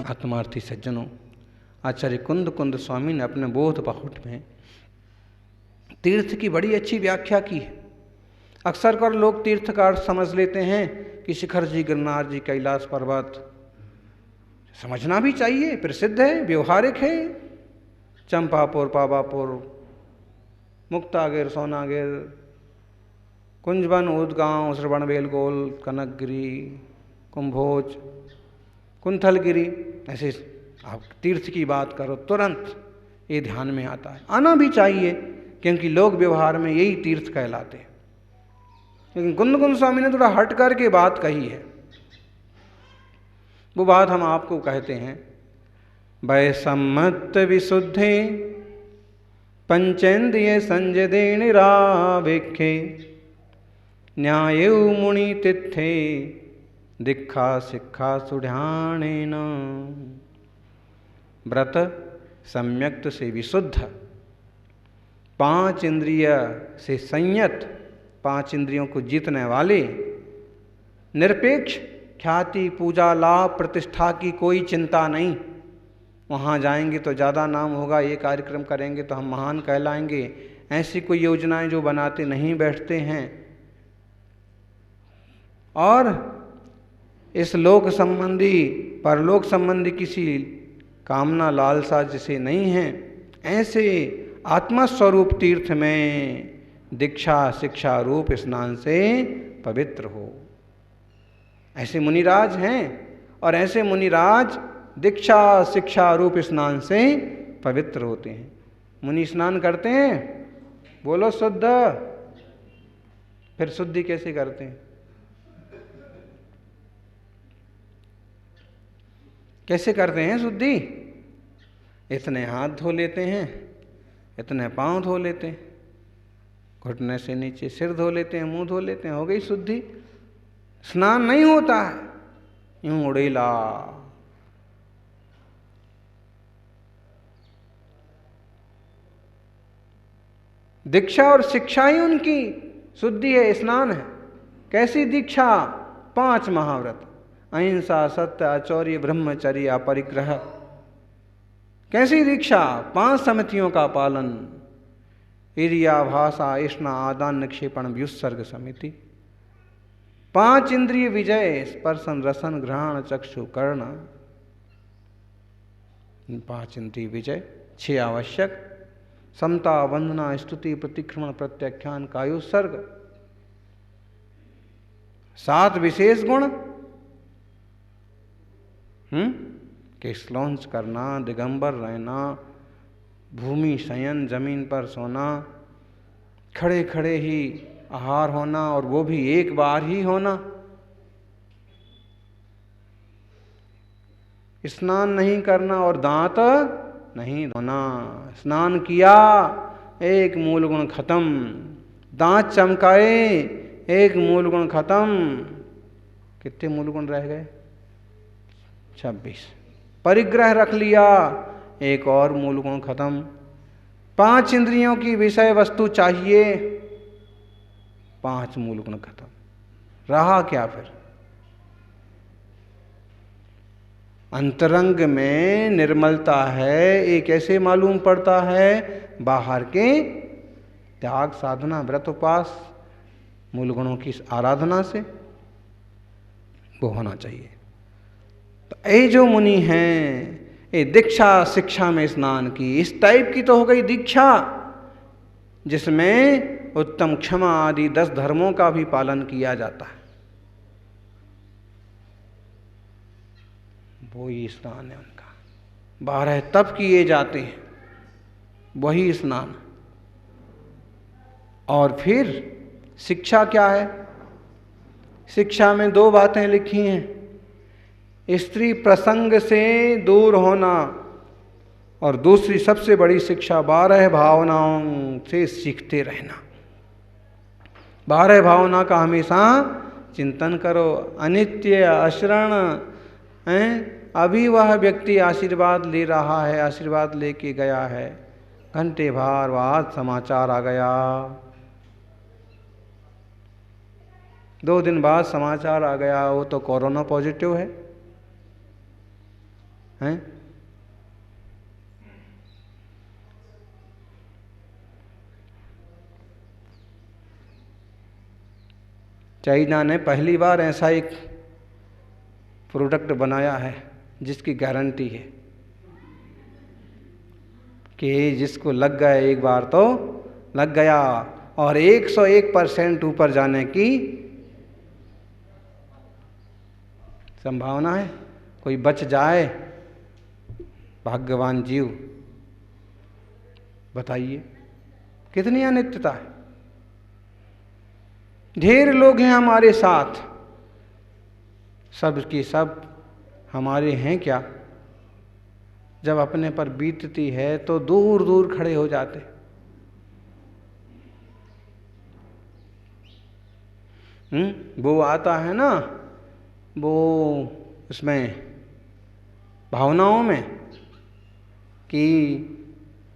आत्मार्थी सज्जनों, आचार्य कुंद कुंद स्वामी ने अपने बोध पाहुट में तीर्थ की बड़ी अच्छी व्याख्या की है। अक्सर कर लोग तीर्थ का अर्थ समझ लेते हैं कि शिखर जी, गिरनार जी, कैलाश पर्वत। समझना भी चाहिए, प्रसिद्ध है, व्यवहारिक है। चंपापुर, पावापुर, मुक्तागिर, सोनागिर, कुंजवन, उदगांव, श्रवण बेलगोल, कनकगिरी, कुंभोज, कुंथलगिरी, ऐसे आप तीर्थ की बात करो तुरंत ये ध्यान में आता है। आना भी चाहिए क्योंकि लोग व्यवहार में यही तीर्थ कहलाते हैं। लेकिन कुंद कुंद स्वामी ने थोड़ा हट करके बात कही है। वो बात हम आपको कहते हैं। वैसम्मत विशुद्धे पंचेन्द्रिय संजदे निराभिखे न्यायु मुनि तिथे दीक्षा शिक्षा सुध्यानेन। व्रत सम्यक्त से विशुद्ध, पांच इंद्रिय से संयत, पांच इंद्रियों को जीतने वाले, निरपेक्ष, ख्याति, पूजा, लाभ, प्रतिष्ठा की कोई चिंता नहीं। वहाँ जाएंगे तो ज़्यादा नाम होगा, ये कार्यक्रम करेंगे तो हम महान कहलाएंगे, ऐसी कोई योजनाएं जो बनाते नहीं बैठते हैं। और इस लोक संबंधी, परलोक संबंधी किसी कामना लालसा जिसे नहीं है, ऐसे आत्मा स्वरूप तीर्थ में दीक्षा शिक्षा रूप स्नान से पवित्र हो। ऐसे मुनिराज हैं और ऐसे मुनिराज दीक्षा शिक्षा रूप स्नान से पवित्र होते हैं। मुनि स्नान करते हैं, बोलो शुद्ध। फिर शुद्धि कैसे करते हैं? कैसे करते हैं शुद्धि? इतने हाथ धो लेते हैं, इतने पांव धो लेते हैं, घुटने से नीचे सिर धो लेते हैं, मुंह धो लेते हैं, हो गई शुद्धि। स्नान नहीं होता है, यूं उड़ेला। दीक्षा और शिक्षा ही उनकी शुद्धि है, स्नान है। कैसी दीक्षा? 5 महाव्रत, अहिंसा, सत्य, आचौर्य, ब्रह्मचर्य, अपरिग्रह। कैसी दीक्षा? 5 समितियों का पालन, इरिया, भाषा, इष्णा, आदान, निक्षेपण, व्युत्सर्ग समिति। 5 इंद्रिय विजय, स्पर्शन, रसन, घ्राण, चक्षु, कर्ण। 5 इंद्रिय विजय। 6 आवश्यक, समता, वंदना, स्तुति, प्रतिक्रमण, प्रत्याख्यान, कायोत्सर्ग। 7 विशेष गुण, केश लॉन्च करना, दिगंबर रहना, भूमि शयन, जमीन पर सोना, खड़े खड़े ही आहार होना और वो भी एक बार ही होना, स्नान नहीं करना और दांत नहीं धोना। स्नान किया, एक मूल गुण खत्म। दांत चमकाए, एक मूल गुण खत्म। कितने मूल गुण रह गए? 26। परिग्रह रख लिया, एक और मूल गुण खत्म। 5 इंद्रियों की विषय वस्तु चाहिए, 5 मूल गुण खत्म। रहा क्या फिर? अंतरंग में निर्मलता है, ये कैसे मालूम पड़ता है? बाहर के त्याग, साधना, व्रत, उपवास, मूल गुणों की आराधना से वो होना चाहिए। तो ये जो मुनि हैं, ये दीक्षा शिक्षा में स्नान की, इस टाइप की तो हो गई दीक्षा जिसमें उत्तम क्षमा आदि 10 धर्मों का भी पालन किया जाता है। वो ही स्नान है उनका। 12 तप किए जाते हैं, वही स्नान। और फिर शिक्षा क्या है? शिक्षा में 2 बातें लिखी हैं। स्त्री प्रसंग से दूर होना और दूसरी सबसे बड़ी शिक्षा 12 भावनाओं से सीखते रहना। 12 भावना का हमेशा चिंतन करो। अनित्य, अशरण हैं। अभी वह व्यक्ति आशीर्वाद ले रहा है, आशीर्वाद लेके गया है, घंटे भर बाद समाचार आ गया, 2 दिन बाद समाचार आ गया वो तो कोरोना पॉजिटिव है, हैं? चाइना ने पहली बार ऐसा एक प्रोडक्ट बनाया है जिसकी गारंटी है कि जिसको लग गया एक बार तो लग गया, और 101% ऊपर जाने की संभावना है। कोई बच जाए, भाग्यवान जीव। बताइए कितनी अनित्यता है। ढेर लोग हैं हमारे साथ, सब की सब हमारे हैं क्या? जब अपने पर बीतती है तो दूर दूर खड़े हो जाते। वो आता है ना, वो उसमें भावनाओं में कि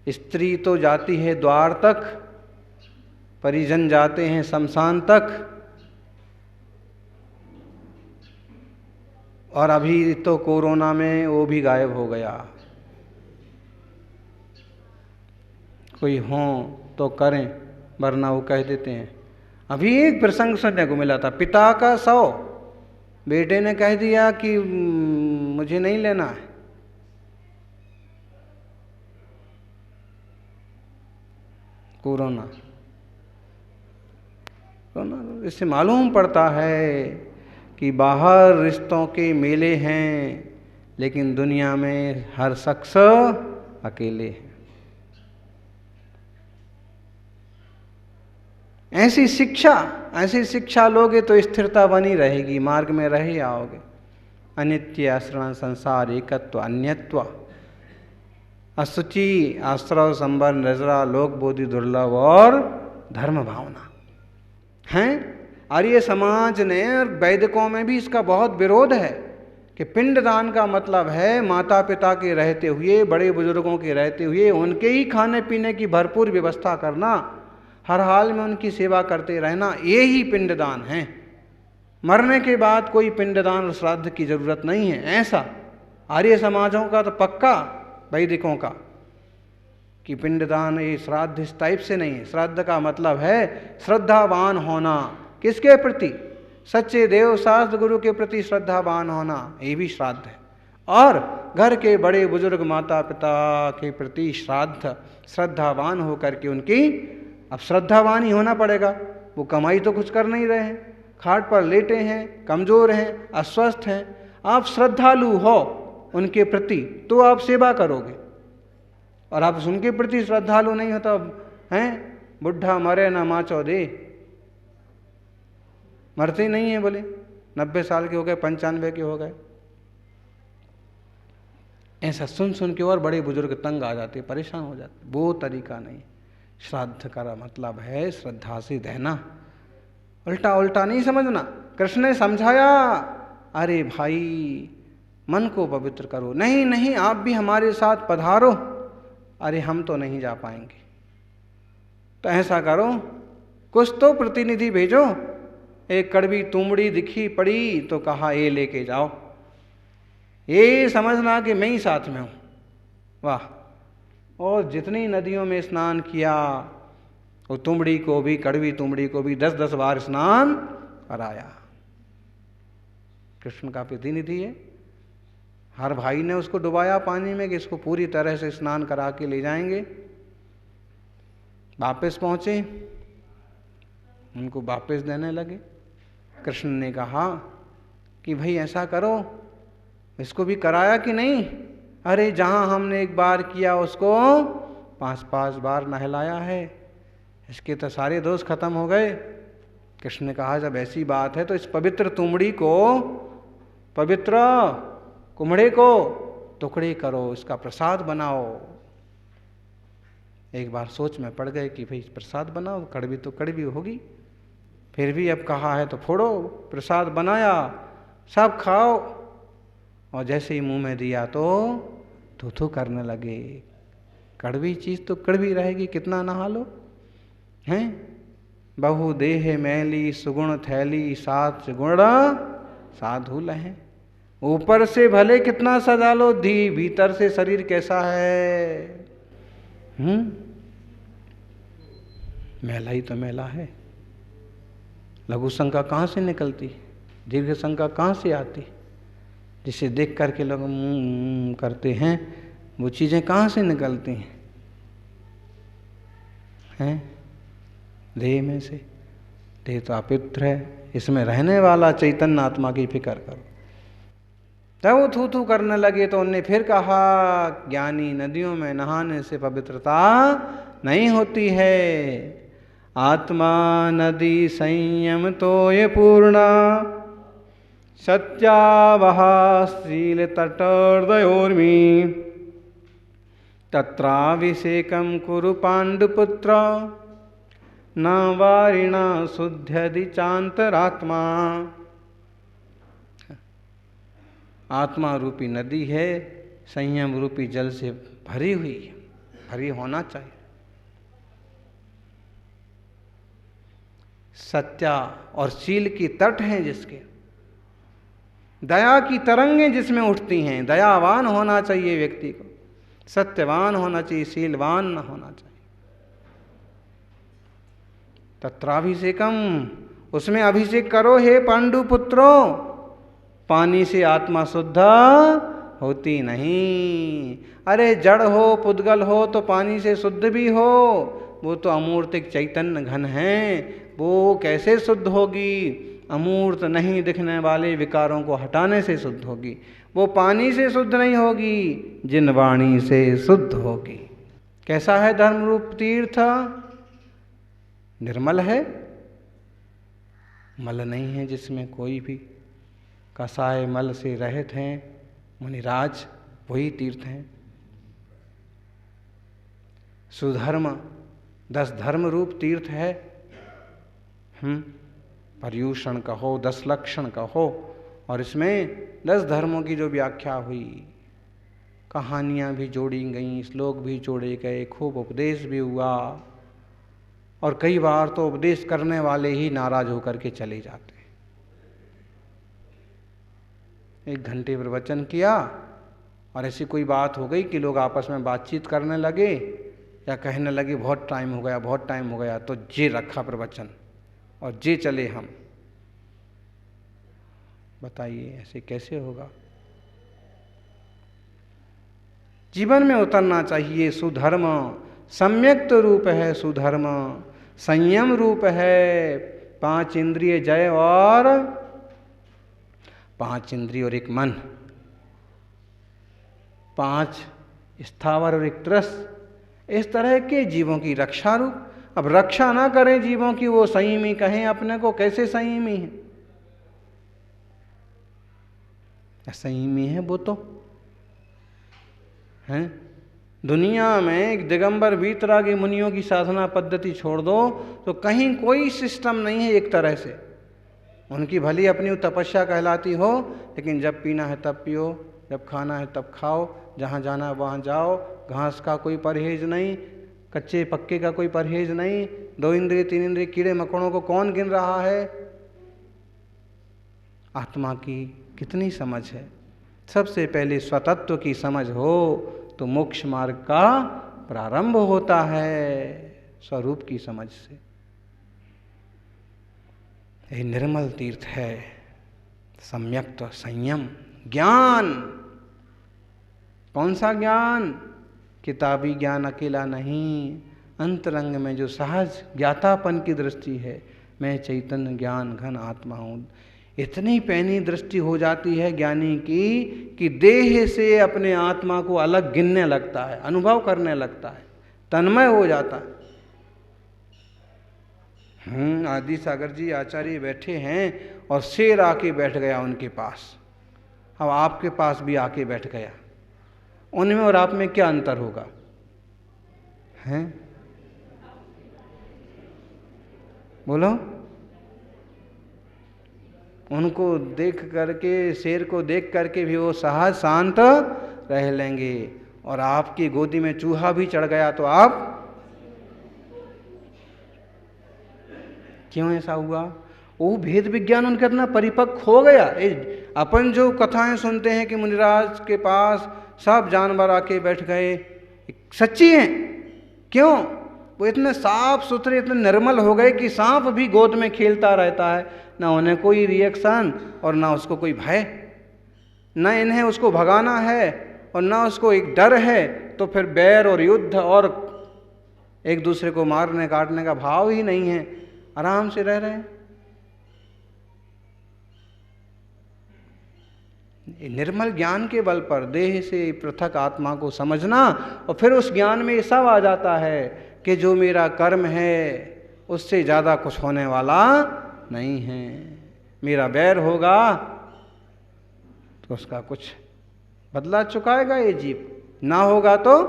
स्त्री तो जाती है द्वार तक, परिजन जाते हैं शमशान तक, और अभी तो कोरोना में वो भी गायब हो गया। कोई हो तो करें, वरना वो कह देते हैं। अभी एक प्रसंग सुनने को मिला था, पिता का शव बेटे ने कह दिया कि मुझे नहीं लेना है। कोरोना इससे मालूम पड़ता है कि बाहर रिश्तों के मेले हैं, लेकिन दुनिया में हर शख्स अकेले है। ऐसी शिक्षा लोगे तो स्थिरता बनी रहेगी, मार्ग में रहे आओगे। अनित्य आश्रम संसार एकत्व अन्यत्व, असुचि आश्रव संबर नजरा लोक बोधि दुर्लभ और धर्म भावना हैं। आर्य समाज ने और वैदिकों में भी इसका बहुत विरोध है कि पिंडदान का मतलब है माता पिता के रहते हुए, बड़े बुजुर्गों के रहते हुए उनके ही खाने पीने की भरपूर व्यवस्था करना, हर हाल में उनकी सेवा करते रहना, ये ही पिंडदान है। मरने के बाद कोई पिंडदान और श्राद्ध की जरूरत नहीं है। ऐसा आर्य समाजों का तो पक्का, वैदिकों का, कि पिंडदान ये श्राद्ध इस टाइप से नहीं है। श्राद्ध का मतलब है श्रद्धावान होना। किसके प्रति? सच्चे देव शास्त्र गुरु के प्रति श्रद्धावान होना, ये भी श्राद्ध है। और घर के बड़े बुजुर्ग माता पिता के प्रति श्रद्धावान होकर के उनकी, अब श्रद्धावान ही होना पड़ेगा। वो कमाई तो कुछ कर नहीं रहे हैं, खाट पर लेटे हैं, कमजोर हैं, अस्वस्थ हैं। आप श्रद्धालु हो उनके प्रति तो आप सेवा करोगे, और आप उनके प्रति श्रद्धालु नहीं हो तो हैं बुढ़ा मरे ना माचो दे। मरते ही नहीं है, बोले 90 साल के हो गए, 95 के हो गए। ऐसा सुन सुन के और बड़े बुजुर्ग तंग आ जाते, परेशान हो जाते। वो तरीका नहीं। श्राद्ध का मतलब है श्रद्धा से देना, उल्टा उल्टा नहीं समझना। कृष्ण ने समझाया, अरे भाई मन को पवित्र करो। नहीं नहीं, आप भी हमारे साथ पधारो। अरे हम तो नहीं जा पाएंगे। तो ऐसा करो, कुछ तो प्रतिनिधि भेजो। एक कड़वी तुमड़ी दिखी पड़ी तो कहा ये लेके जाओ, ये समझना कि मैं ही साथ में हूँ। वाह। और जितनी नदियों में स्नान किया, वो तुमड़ी को भी, कड़वी तुमड़ी को भी 10-10 बार स्नान कराया। कृष्ण का प्रतिनिधि है। हर भाई ने उसको डुबाया पानी में कि इसको पूरी तरह से स्नान करा के ले जाएंगे। वापस पहुंचे, उनको वापस देने लगे। कृष्ण ने कहा कि भाई ऐसा करो, इसको भी कराया कि नहीं? अरे जहां हमने एक बार किया उसको 5-5 बार नहलाया है, इसके तो सारे दोष खत्म हो गए। कृष्ण ने कहा जब ऐसी बात है तो इस पवित्र तुमड़ी को, पवित्र कुम्हड़े को टुकड़े करो, इसका प्रसाद बनाओ। एक बार सोच में पड़ गए कि भाई प्रसाद बनाओ, कड़वी तो कड़वी होगी, फिर भी अब कहा है तो फोड़ो। प्रसाद बनाया, सब खाओ, और जैसे ही मुंह में दिया तो थू-थू करने लगे। कड़वी चीज़ तो कड़वी रहेगी, कितना नहा लो हैं। बहु देह मैली सुगुण थैली सात गुण साधु लहें। ऊपर से भले कितना सजा लो धी, भीतर से शरीर कैसा है? मैला ही तो मैला है। लघु शंका कहाँ से निकलती, दीर्घ शंका कहाँ से आती? जिसे देख करके लोग करते हैं, वो चीज़ें कहाँ से निकलती हैं? देह में से। देह तो अपवित्र है, इसमें रहने वाला चैतन्य आत्मा की फिक्र करो। तब वो थू थू करने लगे तो उनने फिर कहा, ज्ञानी नदियों में नहाने से पवित्रता नहीं होती है। आत्मा नदी संयम तो ये पूर्णा, सत्यावहा शील तटोर्दयोर्मी, तत्राभिषेकं कुरु पांडुपुत्र, न वारिणा शुद्ध्यदि चांतरात्मा। आत्मा रूपी नदी है, संयम रूपी जल से भरी हुई है, भरी होना चाहिए। सत्या और शील की तट हैं जिसके, दया की तरंगें जिसमें उठती हैं। दयावान होना चाहिए व्यक्ति को, सत्यवान होना चाहिए, शीलवान न होना चाहिए। तत्राभिषेकम, उसमें अभिषेक करो हे पांडु पुत्रों। पानी से आत्मा शुद्ध होती नहीं। अरे जड़ हो पुद्गल हो तो पानी से शुद्ध भी हो, वो तो अमूर्तिक चैतन्य घन है, वो कैसे शुद्ध होगी? अमूर्त नहीं दिखने वाले विकारों को हटाने से शुद्ध होगी। वो पानी से शुद्ध नहीं होगी, जिन वाणी से शुद्ध होगी। कैसा है धर्म रूप तीर्थ? निर्मल है, मल नहीं है जिसमें कोई भी। कसाय मल से रहित हैं मुनिराज, वही तीर्थ हैं। सुधर्म 10 धर्म रूप तीर्थ है। पर्यूषण कहो, 10 लक्षण कहो, और इसमें 10 धर्मों की जो व्याख्या हुई, कहानियाँ भी जोड़ी गईं, श्लोक भी जोड़े गए, खूब उपदेश भी हुआ। और कई बार तो उपदेश करने वाले ही नाराज होकर के चले जाते। 1 घंटे प्रवचन किया और ऐसी कोई बात हो गई कि लोग आपस में बातचीत करने लगे या कहने लगे बहुत टाइम हो गया, बहुत टाइम हो गया, तो जे रखा प्रवचन और जे चले हम। बताइए ऐसे कैसे होगा? जीवन में उतरना चाहिए। सुधर्म सम्यक्त रूप है, सुधर्म संयम रूप है। 5 इंद्रिय जय और 5 इंद्रिय और 1 मन, 5 स्थावर और 1 त्रस, इस तरह के जीवों की रक्षा रूप। अब रक्षा ना करें जीवों की, वो संयमी कहें अपने को, कैसे संयमी है? संयमी है वो तो हैं। दुनिया में एक दिगंबर वीतरागी मुनियों की साधना पद्धति छोड़ दो तो कहीं कोई सिस्टम नहीं है एक तरह से। उनकी भली अपनी तपस्या कहलाती हो, लेकिन जब पीना है तब पियो, जब खाना है तब खाओ, जहाँ जाना है वहाँ जाओ, घास का कोई परहेज नहीं, कच्चे पक्के का कोई परहेज नहीं। 2 इंद्रिय 3 इंद्रिय कीड़े मकोड़ों को कौन गिन रहा है? आत्मा की कितनी समझ है? सबसे पहले स्वतत्व की समझ हो तो मोक्ष मार्ग का प्रारंभ होता है, स्वरूप की समझ से। ये निर्मल तीर्थ है, सम्यक्त संयम ज्ञान। कौन सा ज्ञान? किताबी ज्ञान अकेला नहीं, अंतरंग में जो सहज ज्ञातापन की दृष्टि है, मैं चैतन्य ज्ञान घन आत्मा हूँ। इतनी पैनी दृष्टि हो जाती है ज्ञानी की कि देह से अपने आत्मा को अलग गिनने लगता है, अनुभव करने लगता है, तन्मय हो जाता है। आदि सागर जी आचार्य बैठे हैं और शेर आके बैठ गया उनके पास। अब आपके पास भी आके बैठ गया, उनमें और आप में क्या अंतर होगा? हैं? बोलो। उनको देख करके, शेर को देख करके भी वो सहज शांत रह लेंगे, और आपकी गोदी में चूहा भी चढ़ गया तो आप क्यों ऐसा हुआ? वो भेद विज्ञान उनका इतना परिपक्व हो गया। अपन जो कथाएं सुनते हैं कि मुनिराज के पास सब जानवर आके बैठ गए, सच्ची हैं। क्यों? वो इतने साफ सुथरे, इतने निर्मल हो गए कि सांप भी गोद में खेलता रहता है, ना उन्हें कोई रिएक्शन और ना उसको कोई भय, ना इन्हें उसको भगाना है और ना उसको एक डर है। तो फिर बैर और युद्ध और एक दूसरे को मारने काटने का भाव ही नहीं है, आराम से रह रहे हैं। निर्मल ज्ञान के बल पर देह से पृथक आत्मा को समझना, और फिर उस ज्ञान में ये सब आ जाता है कि जो मेरा कर्म है उससे ज़्यादा कुछ होने वाला नहीं है। मेरा बैर होगा तो उसका कुछ बदला चुकाएगा ये जीव, ना होगा तो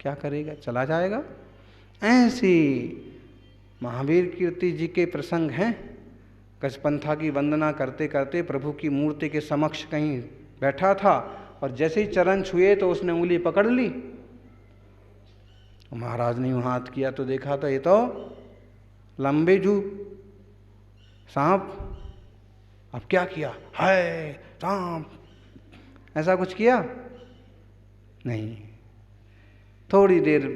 क्या करेगा, चला जाएगा। ऐसी महावीर कीर्ति जी के प्रसंग हैं। गजपंथा की वंदना करते करते प्रभु की मूर्ति के समक्ष कहीं बैठा था और जैसे ही चरण छुए तो उसने उंगली पकड़ ली। महाराज ने यूँ हाथ किया तो देखा तो ये तो लंबे जू सांप। अब क्या किया? हाय सांप, ऐसा कुछ किया नहीं। थोड़ी देर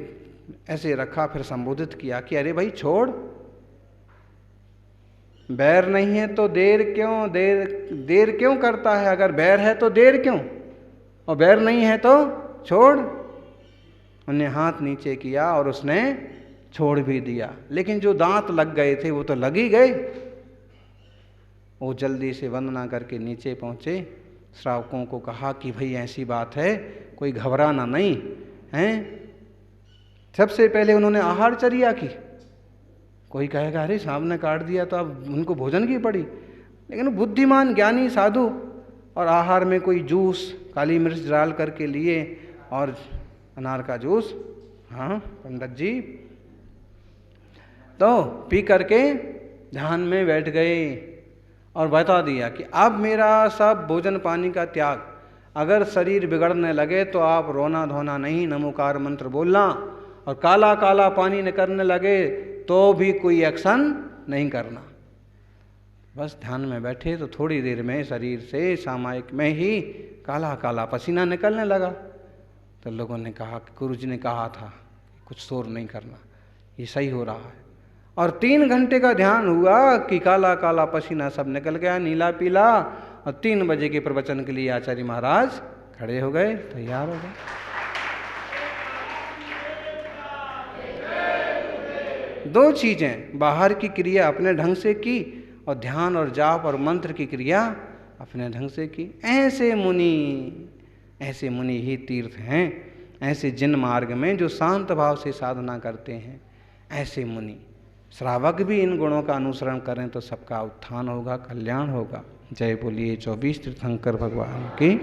ऐसे रखा, फिर संबोधित किया कि अरे भाई छोड़, बैर नहीं है तो देर क्यों, देर क्यों करता है? अगर बैर है तो देर क्यों, और बैर नहीं है तो छोड़। उन्हें हाथ नीचे किया और उसने छोड़ भी दिया, लेकिन जो दांत लग गए थे वो तो लग ही गए। वो जल्दी से वंदना करके नीचे पहुँचे, श्रावकों को कहा कि भाई ऐसी बात है, कोई घबराना नहीं है। सबसे पहले उन्होंने आहारचर्या की। कोई कहेगा अरे सांप ने काट दिया तो अब उनको भोजन की पड़ी, लेकिन बुद्धिमान ज्ञानी साधु और आहार में कोई जूस काली मिर्च डाल करके लिए और अनार का जूस, हाँ पंडित जी, तो पी करके ध्यान में बैठ गए और बता दिया कि अब मेरा सब भोजन पानी का त्याग। अगर शरीर बिगड़ने लगे तो आप रोना धोना नहीं, नमोकार मंत्र बोलना, और काला काला पानी निकलने लगे तो भी कोई एक्शन नहीं करना। बस ध्यान में बैठे तो थोड़ी देर में शरीर से सामायिक में ही काला काला पसीना निकलने लगा। तो लोगों ने कहा कि गुरुजी ने कहा था कुछ शोर नहीं करना, ये सही हो रहा है। और 3 घंटे का ध्यान हुआ कि काला काला पसीना सब निकल गया, नीला पीला, और 3 बजे के प्रवचन के लिए आचार्य महाराज खड़े हो गए, तैयार हो गए। दो चीजें, बाहर की क्रिया अपने ढंग से की और ध्यान और जाप और मंत्र की क्रिया अपने ढंग से की। ऐसे मुनि ही तीर्थ हैं। ऐसे जिन मार्ग में जो शांत भाव से साधना करते हैं, ऐसे मुनि श्रावक भी इन गुणों का अनुसरण करें तो सबका उत्थान होगा, कल्याण होगा। जय बोलिए 24 तीर्थंकर भगवान की।